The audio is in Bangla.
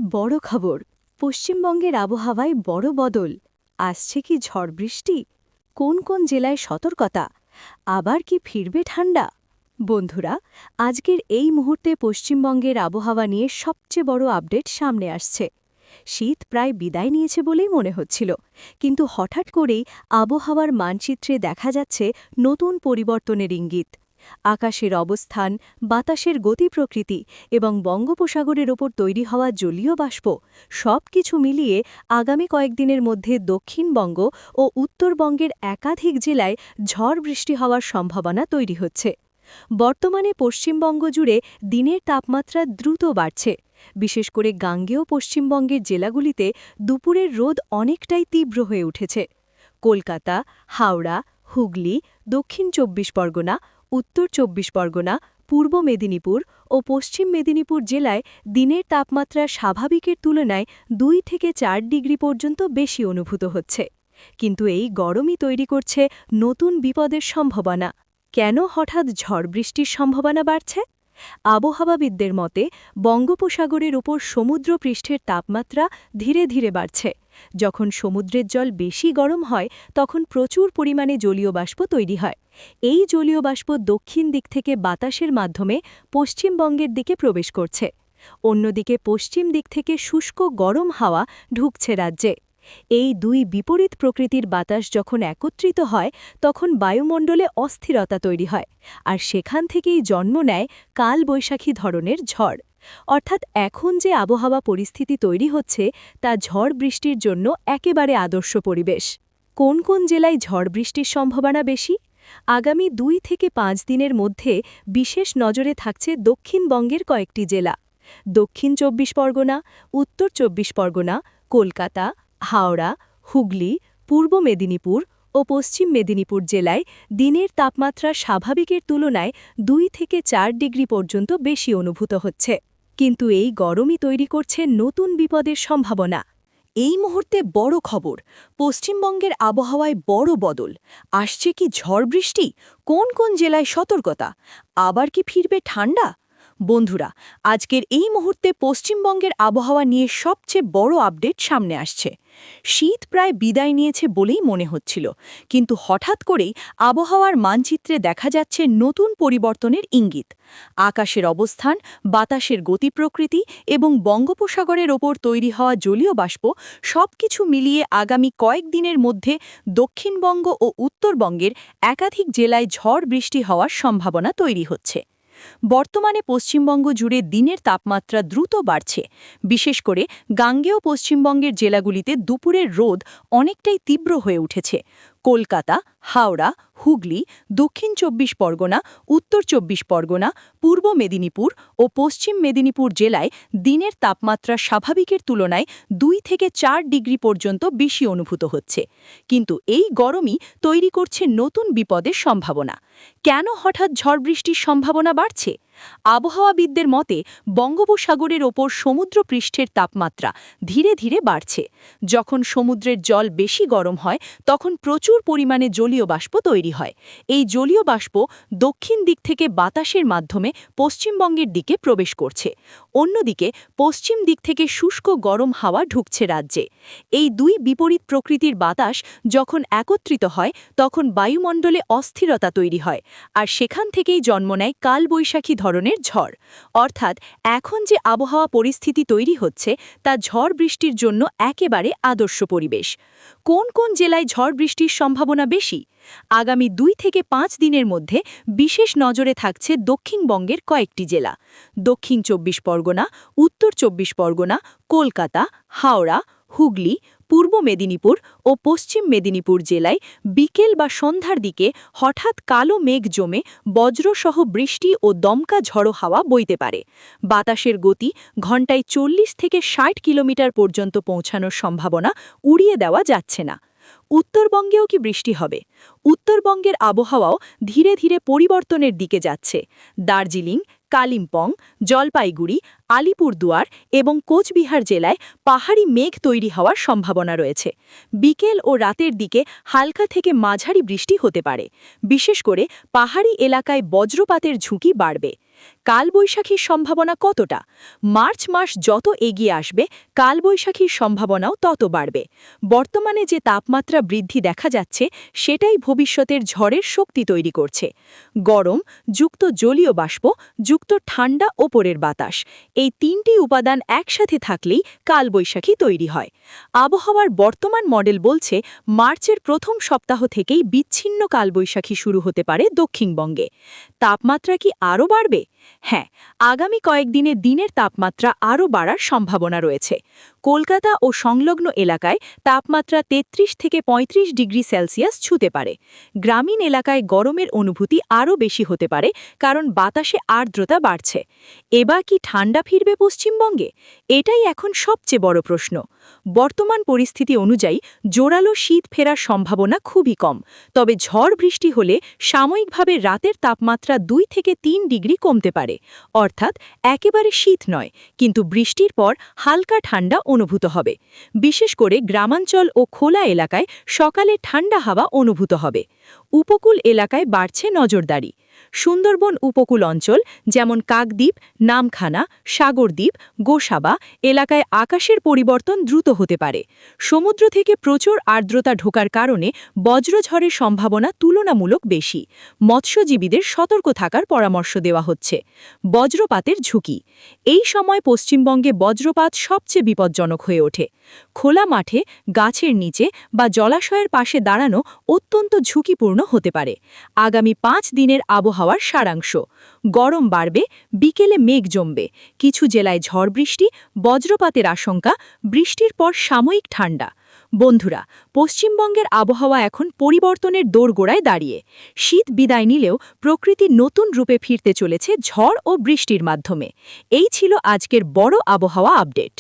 বড় খবর, পশ্চিমবঙ্গের আবহাওয়ায় বড় বদল। আসছে কি ঝড় বৃষ্টি? কোন কোন জেলায় সতর্কতা? আবার কি ফিরবে ঠান্ডা? বন্ধুরা, আজকের এই মুহূর্তে পশ্চিমবঙ্গের আবহাওয়া নিয়ে সবচেয়ে বড় আপডেট সামনে আসছে। শীত প্রায় বিদায় নিয়েছে বলেই মনে হচ্ছিল, কিন্তু হঠাৎ করেই আবহাওয়ার মানচিত্রে দেখা যাচ্ছে নতুন পরিবর্তনের ইঙ্গিত। আকাশের অবস্থান, বাতাসের গতি প্রকৃতি এবং বঙ্গোপসাগরের ওপর তৈরি হওয়া জলীয় বাষ্প সবকিছু মিলিয়ে আগামী কয়েকদিনের মধ্যে দক্ষিণবঙ্গ ও উত্তরবঙ্গের একাধিক জেলায় ঝড় বৃষ্টি হওয়ার সম্ভাবনা তৈরি হচ্ছে। বর্তমানে পশ্চিমবঙ্গ জুড়ে দিনের তাপমাত্রা দ্রুত বাড়ছে। বিশেষ করে গাঙ্গেয় পশ্চিমবঙ্গের জেলাগুলিতে দুপুরের রোদ অনেকটাই তীব্র হয়ে উঠেছে। কলকাতা, হাওড়া, হুগলি, দক্ষিণ ২৪ পরগনা, উত্তর ২৪ পরগনা, পূর্ব মেদিনীপুর ও পশ্চিম মেদিনীপুর জেলায় দিনের তাপমাত্রা স্বাভাবিকের তুলনায় ২ থেকে ৪ ডিগ্রি পর্যন্ত বেশি অনুভূত হচ্ছে। কিন্তু এই গরমই তৈরি করছে নতুন বিপদের সম্ভাবনা। কেন হঠাৎ ঝড় বৃষ্টির সম্ভাবনা বাড়ছে? আবহাওয়াবিদদের মতে বঙ্গোপসাগরের ওপর সমুদ্রপৃষ্ঠের তাপমাত্রা ধীরে ধীরে বাড়ছে। যখন সমুদ্রের জল বেশি গরম হয় তখন প্রচুর পরিমাণে জলীয় বাষ্প তৈরি হয়। এই জলীয় বাষ্প দক্ষিণ দিক থেকে বাতাসের মাধ্যমে পশ্চিমবঙ্গের দিকে প্রবেশ করছে। অন্যদিকে পশ্চিম দিক থেকে শুষ্ক গরম হাওয়া ঢুকছে রাজ্যে। এই দুই বিপরীত প্রকৃতির বাতাস যখন একত্রিত হয় তখন বায়ুমণ্ডলে অস্থিরতা তৈরি হয়, আর সেখান থেকেই জন্ম নেয় কালবৈশাখী ধরনের ঝড়। অর্থাৎ এখন যে আবহাওয়া পরিস্থিতি তৈরি হচ্ছে তা ঝড় বৃষ্টির জন্য একেবারে আদর্শ পরিবেশ। কোন কোন জেলায় ঝড় বৃষ্টির সম্ভাবনা বেশি? আগামী ২ থেকে ৫ দিনের মধ্যে বিশেষ নজরে থাকছে দক্ষিণবঙ্গের কয়েকটি জেলা। দক্ষিণ ২৪ পরগনা, উত্তর ২৪ পরগনা, কলকাতা, হাওড়া, হুগলি, পূর্ব মেদিনীপুর ও পশ্চিম মেদিনীপুর জেলায় দিনের তাপমাত্রা স্বাভাবিকের তুলনায় ২ থেকে ৪ ডিগ্রি পর্যন্ত বেশি অনুভূত হচ্ছে। কিন্তু এই গরমই তৈরি করছে নতুন বিপদের সম্ভাবনা। এই মুহূর্তে বড় খবর, পশ্চিমবঙ্গের আবহাওয়ায় বড় বদল। আসছে কি ঝড় বৃষ্টি? কোন কোন জেলায় সতর্কতা? আবার কি ফিরবে ঠান্ডা? বন্ধুরা, আজকের এই মুহূর্তে পশ্চিমবঙ্গের আবহাওয়া নিয়ে সবচেয়ে বড় আপডেট সামনে আসছে। শীত প্রায় বিদায় নিয়েছে বলেই মনে হচ্ছিল, কিন্তু হঠাৎ করেই আবহাওয়ার মানচিত্রে দেখা যাচ্ছে নতুন পরিবর্তনের ইঙ্গিত। আকাশের অবস্থান, বাতাসের গতি প্রকৃতি এবং বঙ্গোপসাগরের ওপর তৈরি হওয়া জলীয় বাষ্প সবকিছু মিলিয়ে আগামী কয়েকদিনের মধ্যে দক্ষিণবঙ্গ ও উত্তরবঙ্গের একাধিক জেলায় ঝড় বৃষ্টি হওয়ার সম্ভাবনা তৈরি হচ্ছে। বর্তমানে পশ্চিমবঙ্গ জুড়ে দিনের তাপমাত্রা দ্রুত বাড়ছে। বিশেষ করে গাঙ্গেয় পশ্চিমবঙ্গের জেলাগুলিতে দুপুরের রোদ অনেকটাই তীব্র হয়ে উঠেছে। কলকাতা, হাওড়া, হুগলি, দক্ষিণ ২৪ পরগনা, উত্তর ২৪ পরগনা, পূর্ব মেদিনীপুর ও পশ্চিম মেদিনীপুর জেলায় দিনের তাপমাত্রা স্বাভাবিকের তুলনায় ২ থেকে ৪ ডিগ্রি পর্যন্ত বেশি অনুভূত হচ্ছে। কিন্তু এই গরমই তৈরি করছে নতুন বিপদের সম্ভাবনা। কেন হঠাৎ ঝড় বৃষ্টির সম্ভাবনা বাড়ছে? আবহাওয়াবিদদের মতে বঙ্গোপসাগরের ওপর সমুদ্রপৃষ্ঠের তাপমাত্রা ধীরে ধীরে বাড়ছে। যখন সমুদ্রের জল বেশি গরম হয় তখন প্রচুর পরিমাণে জলীয় বাষ্প তৈরি হয়। এই জলীয় বাষ্প দক্ষিণ দিক থেকে বাতাসের মাধ্যমে পশ্চিমবঙ্গের দিকে প্রবেশ করছে। অন্যদিকে পশ্চিম দিক থেকে শুষ্ক গরম হাওয়া ঢুকছে রাজ্যে। এই দুই বিপরীত প্রকৃতির বাতাস যখন একত্রিত হয় তখন বায়ুমণ্ডলে অস্থিরতা তৈরি হয়, আর সেখান থেকেই জন্ম নেয় কালবৈশাখী ধরনের ঝড়। অর্থাৎ এখন যে আবহাওয়া পরিস্থিতি তৈরি হচ্ছে তা ঝড় বৃষ্টির জন্য একেবারে আদর্শ পরিবেশ। কোন কোন জেলায় ঝড় বৃষ্টির সম্ভাবনা বেশি? আগামী ২ থেকে ৫ দিনের মধ্যে বিশেষ নজরে থাকছে দক্ষিণবঙ্গের কয়েকটি জেলা। দক্ষিণ ২৪ পরগনা, উত্তর ২৪ পরগনা, কলকাতা, হাওড়া, হুগলি, পূর্ব মেদিনীপুর ও পশ্চিম মেদিনীপুর জেলায় বিকেল বা সন্ধ্যার দিকে হঠাৎ কালো মেঘ জমে বজ্রসহ বৃষ্টি ও দমকা ঝড়ো হাওয়া বইতে পারে। বাতাসের গতি ঘণ্টায় ৪০ থেকে ৬০ কিলোমিটার পর্যন্ত পৌঁছানোর সম্ভাবনা উড়িয়ে দেওয়া যাচ্ছে না। উত্তরবঙ্গেও কি বৃষ্টি হবে? উত্তরবঙ্গের আবহাওয়াও ধীরে ধীরে পরিবর্তনের দিকে যাচ্ছে। দার্জিলিং, কালিম্পং, জলপাইগুড়ি, আলিপুরদুয়ার এবং কোচবিহার জেলায় পাহাড়ি মেঘ তৈরি হওয়ার সম্ভাবনা রয়েছে। বিকেল ও রাতের দিকে হালকা থেকে মাঝারি বৃষ্টি হতে পারে। বিশেষ করে পাহাড়ি এলাকায় বজ্রপাতের ঝুঁকি বাড়বে। কালবৈশাখীর সম্ভাবনা কতটা? মার্চ মাস যত এগিয়ে আসবে কালবৈশাখীর সম্ভাবনাও তত বাড়বে। বর্তমানে যে তাপমাত্রা বৃদ্ধি দেখা যাচ্ছে সেটাই ভবিষ্যতের ঝড়ের শক্তি তৈরি করছে। গরম যুক্ত জলীয় বাষ্প যুক্ত ঠান্ডা ওপরের বাতাস, এই তিনটি উপাদান একসাথে থাকলেই কালবৈশাখী তৈরি হয়। আবহাওয়ার বর্তমান মডেল বলছে মার্চের প্রথম সপ্তাহ থেকেই বিচ্ছিন্ন কালবৈশাখী শুরু হতে পারে দক্ষিণবঙ্গে। তাপমাত্রা কি আরও বাড়বে? হ্যাঁ, আগামী কয়েকদিনে দিনের তাপমাত্রা আরও বাড়ার সম্ভাবনা রয়েছে। কলকাতা ও সংলগ্ন এলাকায় তাপমাত্রা ৩৩ থেকে ৩৫ ডিগ্রি সেলসিয়াস ছুঁতে পারে। গ্রামীণ এলাকায় গরমের অনুভূতি আরও বেশি হতে পারে, কারণ বাতাসে আর্দ্রতা বাড়ছে। এবার কি ঠান্ডা ফিরবে পশ্চিমবঙ্গে? এটাই এখন সবচেয়ে বড় প্রশ্ন। বর্তমান পরিস্থিতি অনুযায়ী জোরালো শীত ফেরার সম্ভাবনা খুবই কম, তবে ঝড় বৃষ্টি হলে সাময়িকভাবে রাতের তাপমাত্রা ২ থেকে ৩ ডিগ্রি কমতে পারে। অর্থাৎ একেবারে শীত নয়, কিন্তু বৃষ্টির পর হালকা ঠান্ডা অনুভূত হবে। বিশেষ করে গ্রামাঞ্চল ও খোলা এলাকায় সকালে ঠান্ডা হাওয়া অনুভূত হবে। উপকূল এলাকায় বাড়ছে নজরদারি। সুন্দরবন উপকূল অঞ্চল যেমন কাকদ্বীপ, নামখানা, সাগরদ্বীপ, গোসাবা এলাকায় আকাশের পরিবর্তন দ্রুত হতে পারে। সমুদ্র থেকে প্রচুর আর্দ্রতা ঢোকার কারণে বজ্রঝড়ের সম্ভাবনা তুলনামূলক বেশি। মৎস্যজীবীদের সতর্ক থাকার পরামর্শ দেওয়া হচ্ছে। বজ্রপাতের ঝুঁকি। এই সময় পশ্চিমবঙ্গে বজ্রপাত সবচেয়ে বিপজ্জনক হয়ে ওঠে। খোলা মাঠে, গাছের নিচে বা জলাশয়ের পাশে দাঁড়ানো অত্যন্ত ঝুঁকিপূর্ণ হতে পারে। আগামী ৫ দিনের আবহাওয়ার সারাংশ। গরম বাড়বে, বিকেলে মেঘ জমবে, কিছু জেলায় ঝড় বৃষ্টি, বজ্রপাতের আশঙ্কা, বৃষ্টির পর সাময়িক ঠান্ডা। বন্ধুরা, পশ্চিমবঙ্গের আবহাওয়া এখন পরিবর্তনের দোরগোড়ায় দাঁড়িয়ে। শীত বিদায় নিলেও প্রকৃতি নতুন রূপে ফিরতে চলেছে ঝড় ও বৃষ্টির মাধ্যমে। এই ছিল আজকের বড় আবহাওয়া আপডেট।